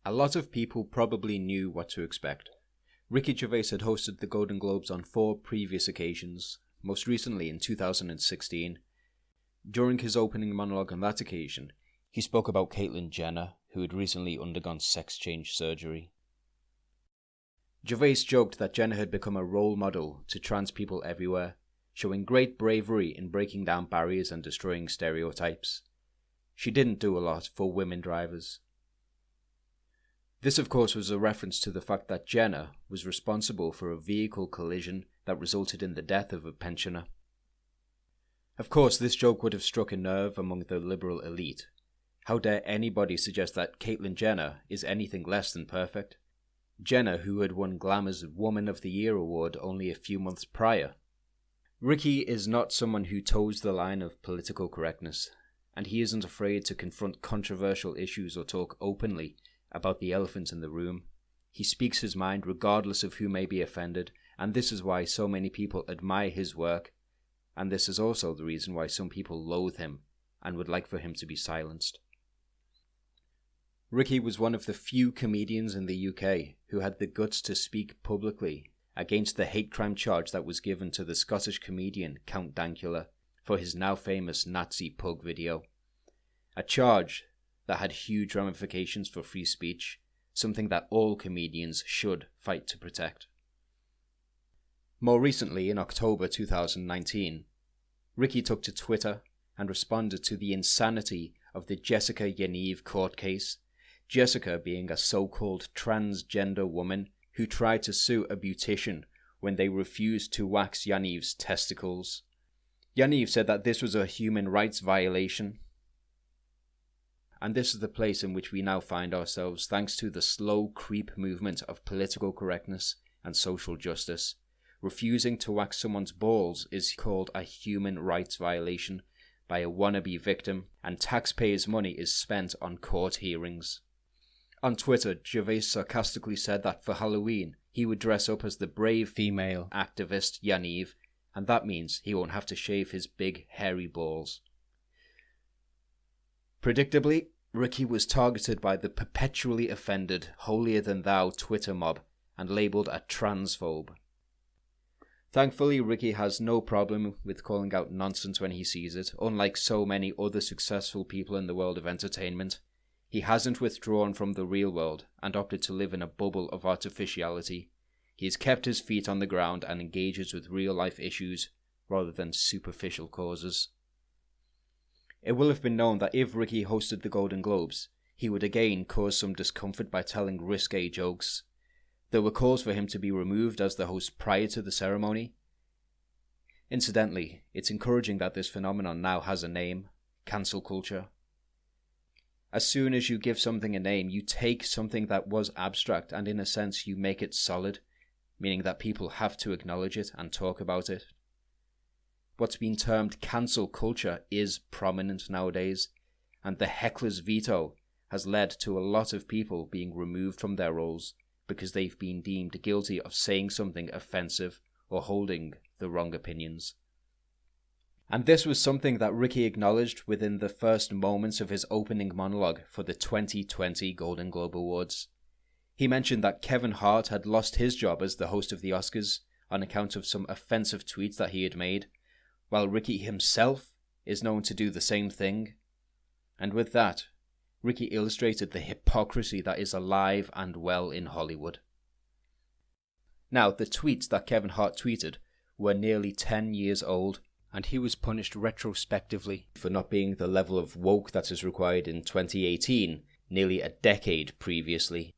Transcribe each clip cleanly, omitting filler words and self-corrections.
A lot of people probably knew what to expect. Ricky Gervais had hosted the Golden Globes on 4 previous occasions, most recently in 2016. During his opening monologue on that occasion, he spoke about Caitlyn Jenner, who had recently undergone sex change surgery. Gervais joked that Jenner had become a role model to trans people everywhere, showing great bravery in breaking down barriers and destroying stereotypes. She didn't do a lot for women drivers. This, of course, was a reference to the fact that Jenner was responsible for a vehicle collision that resulted in the death of a pensioner. Of course, this joke would have struck a nerve among the liberal elite. How dare anybody suggest that Caitlyn Jenner is anything less than perfect? Jenner, who had won Glamour's Woman of the Year award only a few months prior. Ricky is not someone who toes the line of political correctness, and he isn't afraid to confront controversial issues or talk openly about the elephant in the room. He speaks his mind regardless of who may be offended, and this is why so many people admire his work, and this is also the reason why some people loathe him and would like for him to be silenced. Ricky was one of the few comedians in the UK who had the guts to speak publicly against the hate crime charge that was given to the Scottish comedian Count Dankula for his now famous Nazi pug video. A charge that had huge ramifications for free speech, something that all comedians should fight to protect. More recently, in October 2019, Ricky took to Twitter and responded to the insanity of the Jessica Yaniv court case, Jessica being a so-called transgender woman who tried to sue a beautician when they refused to wax Yaniv's testicles. Yaniv said that this was a human rights violation. And this is the place in which we now find ourselves thanks to the slow creep movement of political correctness and social justice. Refusing to wax someone's balls is called a human rights violation by a wannabe victim, and taxpayers' money is spent on court hearings. On Twitter, Gervais sarcastically said that for Halloween, he would dress up as the brave female activist Yaniv, and that means he won't have to shave his big hairy balls. Predictably, Ricky was targeted by the perpetually offended, holier-than-thou Twitter mob and labelled a transphobe. Thankfully, Ricky has no problem with calling out nonsense when he sees it, unlike so many other successful people in the world of entertainment. He hasn't withdrawn from the real world and opted to live in a bubble of artificiality. He has kept his feet on the ground and engages with real-life issues rather than superficial causes. It will have been known that if Ricky hosted the Golden Globes, he would again cause some discomfort by telling risque jokes. There were calls for him to be removed as the host prior to the ceremony. Incidentally, it's encouraging that this phenomenon now has a name: cancel culture. As soon as you give something a name, you take something that was abstract and in a sense you make it solid, meaning that people have to acknowledge it and talk about it. What's been termed cancel culture is prominent nowadays, and the heckler's veto has led to a lot of people being removed from their roles because they've been deemed guilty of saying something offensive or holding the wrong opinions. And this was something that Ricky acknowledged within the first moments of his opening monologue for the 2020 Golden Globe Awards. He mentioned that Kevin Hart had lost his job as the host of the Oscars on account of some offensive tweets that he had made, while Ricky himself is known to do the same thing. And with that, Ricky illustrated the hypocrisy that is alive and well in Hollywood. Now, the tweets that Kevin Hart tweeted were nearly 10 years old, and he was punished retrospectively for not being the level of woke that is required in 2018, nearly a decade previously.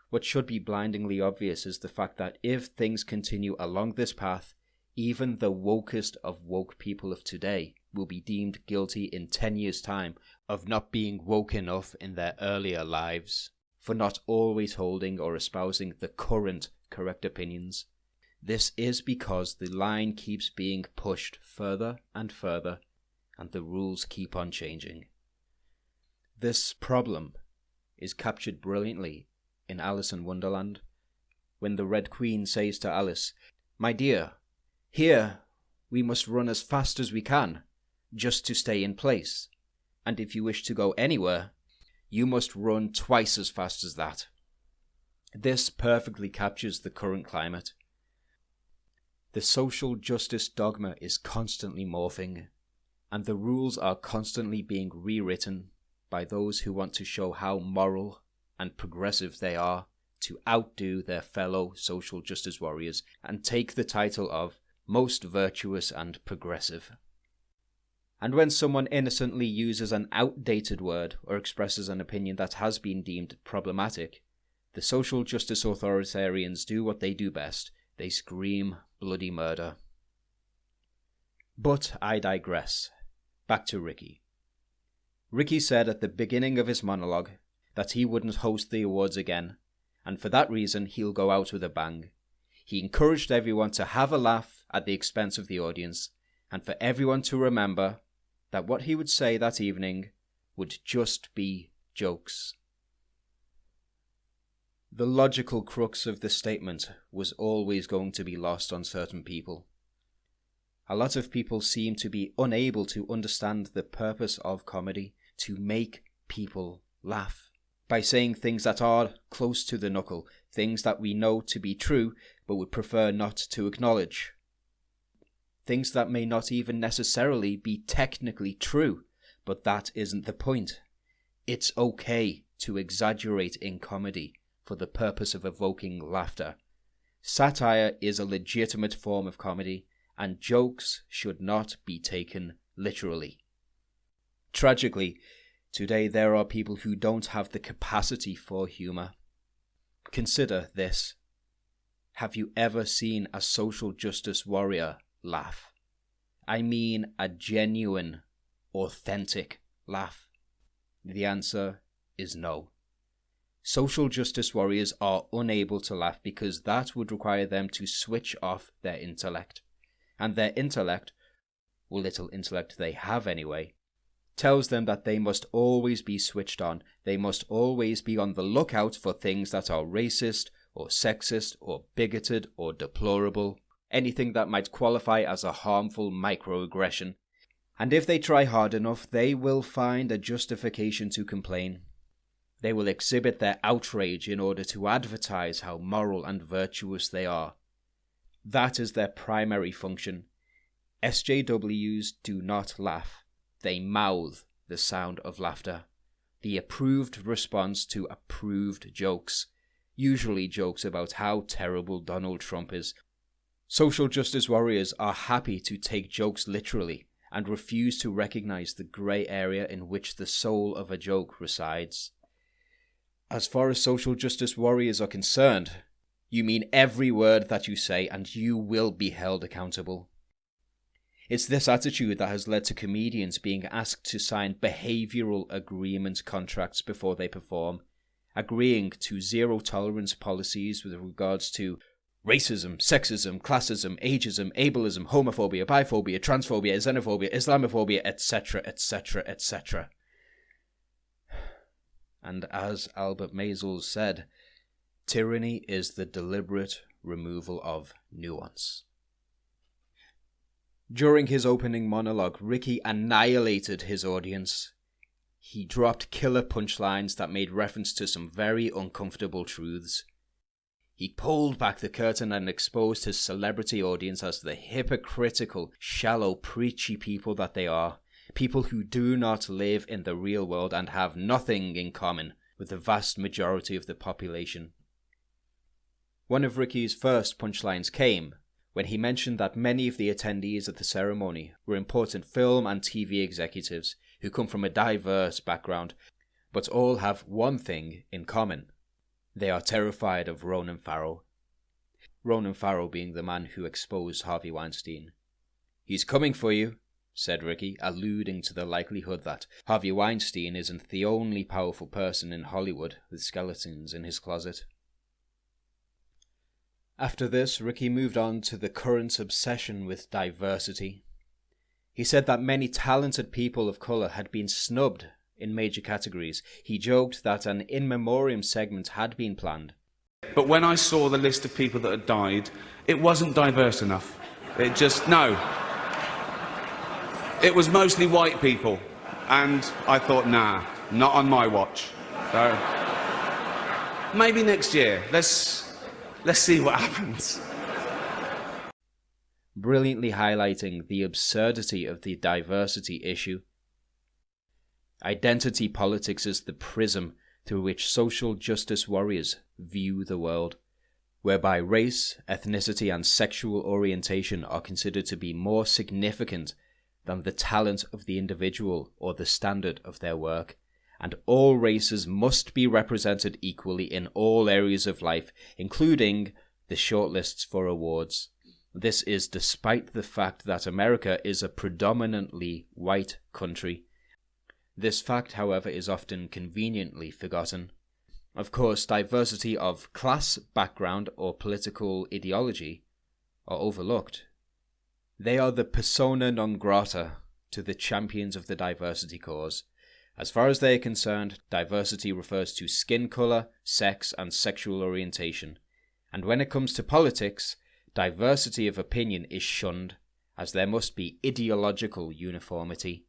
What should be blindingly obvious is the fact that if things continue along this path, even the wokest of woke people of today will be deemed guilty in 10 years' time of not being woke enough in their earlier lives, for not always holding or espousing the current correct opinions. This is because the line keeps being pushed further and further, and the rules keep on changing. This problem is captured brilliantly in Alice in Wonderland, when the Red Queen says to Alice, "My dear, here we must run as fast as we can, just to stay in place, and if you wish to go anywhere, you must run twice as fast as that. This perfectly captures the current climate. The social justice dogma is constantly morphing, and the rules are constantly being rewritten by those who want to show how moral and progressive they are to outdo their fellow social justice warriors and take the title of most virtuous and progressive. And when someone innocently uses an outdated word or expresses an opinion that has been deemed problematic, the social justice authoritarians do what they do best. They scream bloody murder. But I digress. Back to Ricky. Ricky said at the beginning of his monologue that he wouldn't host the awards again, and for that reason he'll go out with a bang. He encouraged everyone to have a laugh at the expense of the audience, and for everyone to remember that what he would say that evening would just be jokes. The logical crux of the statement was always going to be lost on certain people. A lot of people seem to be unable to understand the purpose of comedy, to make people laugh, by saying things that are close to the knuckle, things that we know to be true but would prefer not to acknowledge. Things that may not even necessarily be technically true, but that isn't the point. It's okay to exaggerate in comedy for the purpose of evoking laughter. Satire is a legitimate form of comedy, and jokes should not be taken literally. Tragically, today there are people who don't have the capacity for humour. Consider this. Have you ever seen a social justice warrior laugh? I mean a genuine, authentic laugh. The answer is no. Social justice warriors are unable to laugh because that would require them to switch off their intellect. And their intellect, or little intellect they have anyway, tells them that they must always be switched on. They must always be on the lookout for things that are racist, or sexist, or bigoted, or deplorable, anything that might qualify as a harmful microaggression. And if they try hard enough, they will find a justification to complain. They will exhibit their outrage in order to advertise how moral and virtuous they are. That is their primary function. SJWs do not laugh. They mouth the sound of laughter, the approved response to approved jokes, usually jokes about how terrible Donald Trump is. Social justice warriors are happy to take jokes literally and refuse to recognize the grey area in which the soul of a joke resides. As far as social justice warriors are concerned, you mean every word that you say and you will be held accountable. It's this attitude that has led to comedians being asked to sign behavioural agreement contracts before they perform, agreeing to zero-tolerance policies with regards to racism, sexism, classism, ageism, ableism, homophobia, biphobia, transphobia, xenophobia, Islamophobia, etc., etc., etc. And as Albert Maysles said, tyranny is the deliberate removal of nuance. During his opening monologue, Ricky annihilated his audience. He dropped killer punchlines that made reference to some very uncomfortable truths. He pulled back the curtain and exposed his celebrity audience as the hypocritical, shallow, preachy people that they are. People who do not live in the real world and have nothing in common with the vast majority of the population. One of Ricky's first punchlines came when he mentioned that many of the attendees at the ceremony were important film and TV executives who come from a diverse background, but all have one thing in common. They are terrified of Ronan Farrow. Ronan Farrow being the man who exposed Harvey Weinstein. "He's coming for you," said Ricky, alluding to the likelihood that Harvey Weinstein isn't the only powerful person in Hollywood with skeletons in his closet. After this, Ricky moved on to the current obsession with diversity. He said that many talented people of colour had been snubbed in major categories. He joked that an in memoriam segment had been planned. But when I saw the list of people that had died, it wasn't diverse enough. No. It was mostly white people. And I thought, nah, not on my watch. So, maybe next year. Let's see what happens. Brilliantly highlighting the absurdity of the diversity issue. Identity politics is the prism through which social justice warriors view the world, whereby race, ethnicity, and sexual orientation are considered to be more significant than the talent of the individual or the standard of their work, and all races must be represented equally in all areas of life, including the shortlists for awards. This is despite the fact that America is a predominantly white country. This fact, however, is often conveniently forgotten. Of course, diversity of class, background, or political ideology are overlooked. They are the persona non grata to the champions of the diversity cause. As far as they are concerned, diversity refers to skin colour, sex, and sexual orientation. And when it comes to politics, diversity of opinion is shunned, as there must be ideological uniformity.